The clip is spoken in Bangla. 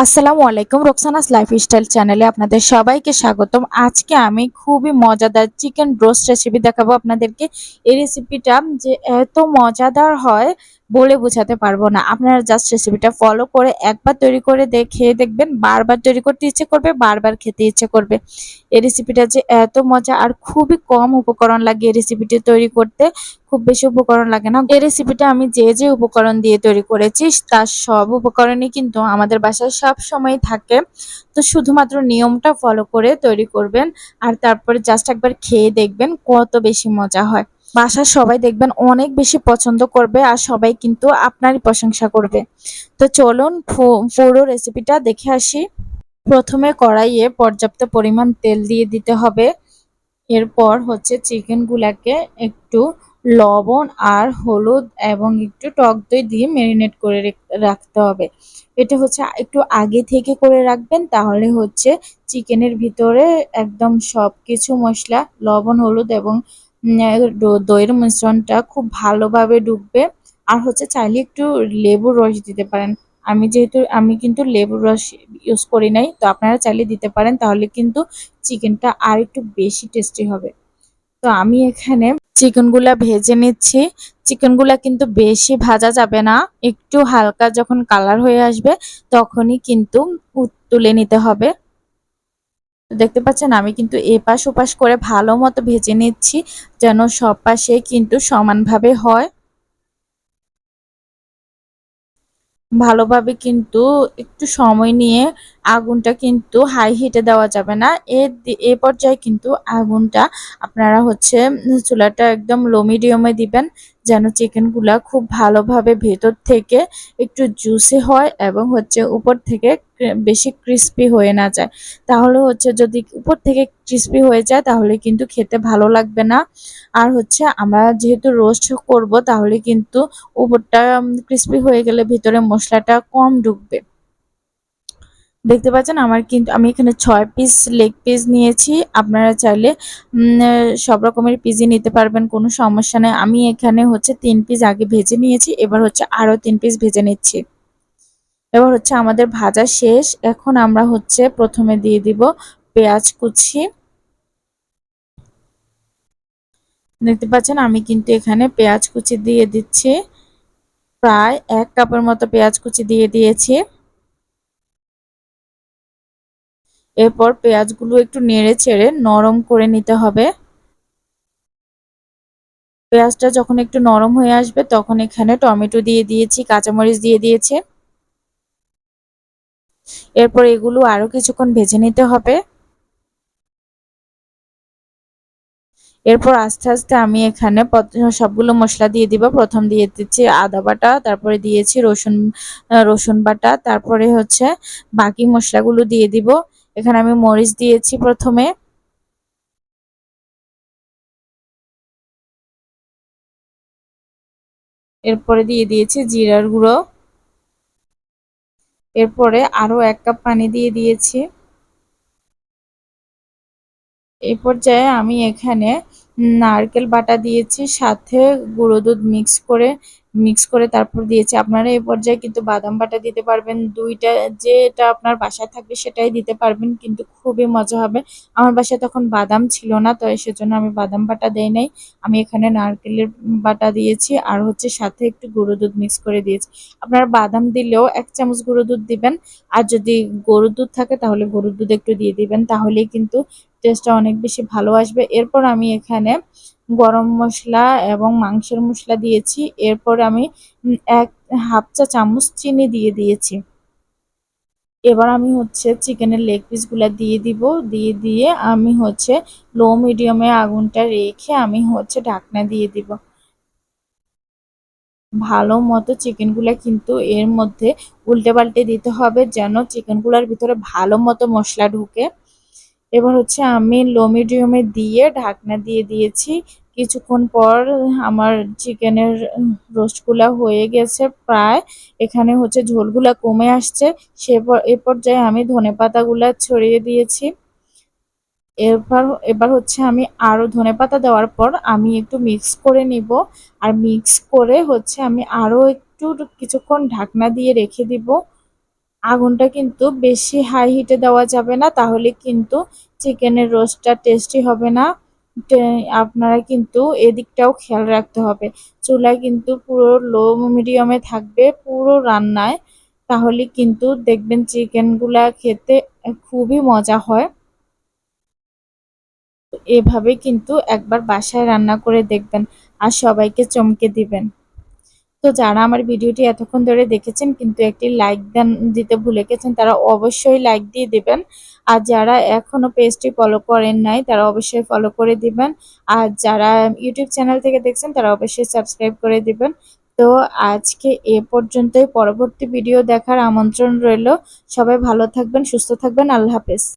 আসসালামু আলাইকুম, রোকসানাস লাইফস্টাইল চ্যানেলে আপনাদের সবাইকে স্বাগতম। আজকে আমি খুবই মজাদার চিকেন রোস্ট রেসিপি দেখাবো আপনাদেরকে। এই রেসিপিটা যে এত মজাদার হয় বলে বোঝাতে পারবো না। আপনারা জাস্ট রেসিপিটা ফলো করে একবার তৈরি করে খেয়ে দেখবেন, বারবার তৈরি করতে ইচ্ছে করবে, বারবার খেতে ইচ্ছে করবে। এই রেসিপিটা যে এত মজা আর খুবই কম উপকরণ লাগে এই রেসিপিটি তৈরি করতে। খুব বেশি উপকরণ লাগে না। এই রেসিপিটা আমি যে উপকরণ দিয়ে তৈরি করেছি তার সব উপকরণই কিন্তু আমাদের বাসায় সব সময় থাকে। তো শুধুমাত্র নিয়মটা ফলো করে তৈরি করবেন আর তারপরে জাস্ট একবার খেয়ে দেখবেন কত বেশি মজা হয়। বাসার সবাই দেখবেন অনেক বেশি পছন্দ করবে আর সবাই কিন্তু আপনারই প্রশংসা করবে। তো চলুন পুরো রেসিপিটা দেখে আসি। প্রথমে কড়াইয়ে পর্যাপ্ত পরিমাণ তেল দিয়ে দিতে হবে। এরপর হচ্ছে চিকেনগুলাকে একটু লবণ আর হলুদ এবং একটু টক দই দিয়ে ম্যারিনেট করে রাখতে হবে। এটা হচ্ছে একটু আগে থেকে করে রাখবেন, তাহলে হচ্ছে চিকেনের ভিতরে একদম সব কিছু মশলা, লবণ, হলুদ এবং দইয়ের মিশ্রণটা খুব ভালোভাবে ঢুকবে। আর হচ্ছে চাইলে একটু লেবুর রস দিতে পারেন। আমি কিন্তু লেবুর রস ইউজ করি নাই, তো আপনারা চাইলে দিতে পারেন, তাহলে কিন্তু চিকেনটা আর একটু বেশি টেস্টি হবে। তো আমি এখানে চিকেনগুলা ভেজে নিচ্ছি। চিকেনগুলা কিন্তু বেশি ভাজা যাবে না, একটু হালকা যখন কালার হয়ে আসবে তখনই কিন্তু তুলে নিতে হবে। দেখতে পাচ্ছেন আমি কিন্তু এপাশ ওপাশ করে ভালো মতো ভেজে নিচ্ছি, যেন সব পাশে কিন্তু সমানভাবে হয়। ভালোভাবে কিন্তু একটু সময় নিয়ে আগুনটা কিন্তু হাই হিটে দেওয়া যাবে না। এ পর্যায়ে কিন্তু আগুনটা আপনারা হচ্ছে চুলাটা একদম লো মিডিয়ামে দিবেন, যেন চিকেনগুলা খুব ভালোভাবে ভেতর থেকে একটু জুসি হয় এবং হচ্ছে উপর থেকে বেশি ক্রিস্পি হয়ে না যায়। তাহলে হচ্ছে যদি উপর থেকে ক্রিস্পি হয়ে যায় তাহলে কিন্তু খেতে ভালো লাগবে না। আর হচ্ছে আমরা যেহেতু রোস্ট করব, তাহলে কিন্তু উপরটা ক্রিস্পি হয়ে গেলে ভিতরে মশলাটা কম ঢুকবে। দেখতে পাচ্ছেন আমি এখানে 6 পিস লেগ পিস নিয়েছি। আপনারা চাইলে সব রকমের পিসই নিতে পারবেন, কোনো সমস্যা নেই। আমি এখানে হচ্ছে 3 পিস আগে ভেজে নিয়েছি, এবার হচ্ছে আরো 3 পিস ভেজে নিচ্ছি। এবার হচ্ছে আমাদের ভাজা শেষ। এখন আমরা হচ্ছে প্রথমে দিয়ে দিব পেঁয়াজ কুচি। দেখতে পাচ্ছেন আমি কিন্তু এখানে পেঁয়াজ কুচি দিয়ে দিচ্ছি। প্রায় 1 কাপের মতো পেঁয়াজ কুচি দিয়ে দিয়েছি। এরপর পেঁয়াজগুলো একটু নেড়ে চেড়ে নরম করে নিতে হবে। পেঁয়াজটা যখন একটু নরম হয়ে আসবে তখন এখানে টমেটো দিয়ে দিয়েছি, কাঁচামরিচ দিয়ে দিয়েছি। এরপর এগুলো আরো কিছুক্ষণ ভেজে নিতে হবে। এরপর আস্তে আস্তে আমি এখানে সবগুলো মশলা দিয়ে দিব। প্রথম দিয়ে দিচ্ছি আদা বাটা, তারপরে দিয়েছি রসুন বাটা, তারপরে হচ্ছে বাকি মশলাগুলো দিয়ে দিব। এখানে আমি মরিচ দিয়েছি প্রথমে। এরপরে দিয়ে দিয়েছি জিরার গুঁড়ো। এরপরে আরো 1 কাপ পানি দিয়ে দিয়েছি। এই পর্যায়ে আমি এখানে নারকেল বাটা দিয়েছি, সাথে গুঁড়ো দুধ মিক্স করে তারপর দিয়েছি। আপনারা এই পর্যায়ে কিন্তু বাদাম বাটা দিতে পারবেন। দুইটা যেটা আপনার বাসায় থাকবে সেটাই দিতে পারবেন, কিন্তু খুবই মজা হবে। আমার বাসায় তখন বাদাম ছিল না, তো সেজন্য আমি বাদাম বাটা দেই নাই। আমি এখানে নারকেলের বাটা দিয়েছি আর হচ্ছে সাথে একটু গুঁড়ো দুধ মিক্স করে দিয়েছি। আপনারা বাদাম দিলেও 1 চামচ গুঁড়ো দুধ দিবেন, আর যদি গরুর দুধ থাকে তাহলে গরুর দুধ একটু দিয়ে দিবেন, তাহলেই কিন্তু টেস্টটা অনেক বেশি ভালো আসবে। এরপর আমি এখানে গরম মশলা এবং মাংসের মশলা দিয়েছি। এরপর আমি 1/2 চা চামচ চিনি দিয়ে দিয়েছি। এবার আমি হচ্ছে চিকেনের লেগ পিসগুলা দিয়ে দিব। দিয়ে আমি হচ্ছে লো মিডিয়ামে আগুনটা রেখে আমি হচ্ছে ঢাকনা দিয়ে দিব। ভালো মতো চিকেনগুলা কিন্তু এর মধ্যে উল্টে পাল্টে দিতে হবে, যেন চিকেনগুলার ভিতরে ভালো মতো মশলা ঢুকে। এবার হচ্ছে আমি লো মিডিয়ামে দিয়ে ঢাকনা দিয়ে দিয়েছি। কিছুক্ষণ পর আমার চিকেনের রোস্টগুলা হয়ে গেছে প্রায়। এখানে হচ্ছে ঝোলগুলা কমে আসছে। এ পর্যায়ে আমি ধনেপাতাগুলা ছড়িয়ে দিয়েছি। এবার হচ্ছে আমি আরো ধনেপাতা দেওয়ার পর আমি একটু মিক্স করে নিব। আর মিক্স করে হচ্ছে আমি আরো একটু কিছুক্ষণ ঢাকনা দিয়ে রেখে দিব। আগুনটা কিন্তু বেশি হাই হিটে দেওয়া যাবে না, তাহলে কিন্তু চিকেনের রোস্টটা টেস্টি হবে না। আপনারা কিন্তু এদিকটাও খেয়াল রাখতে হবে। চুলায় কিন্তু পুরো লো মিডিয়ামে থাকবে পুরো রান্নায়, তাহলে কিন্তু দেখবেন চিকেনগুলা খেতে খুবই মজা হয়। এভাবে কিন্তু একবার বাসায় রান্না করে দেখবেন আর সবাইকে চমকে দিবেন। তো যারা আমার ভিডিওটি এতক্ষণ ধরে দেখেছেন কিন্তু একটি লাইক দিতে ভুলে গেছেন, তারা অবশ্যই লাইক দিয়ে দিবেন। আর যারা এখনো পেজটি ফলো করেন নাই তারা অবশ্যই ফলো করে দিবেন। আর যারা ইউটিউব চ্যানেল থেকে দেখছেন তারা অবশ্যই সাবস্ক্রাইব করে দিবেন। তো আজকে এ পর্যন্তই, পরবর্তী ভিডিও দেখার আমন্ত্রণ রইল। সবাই ভালো থাকবেন, সুস্থ থাকবেন। আল্লাহ হাফেজ।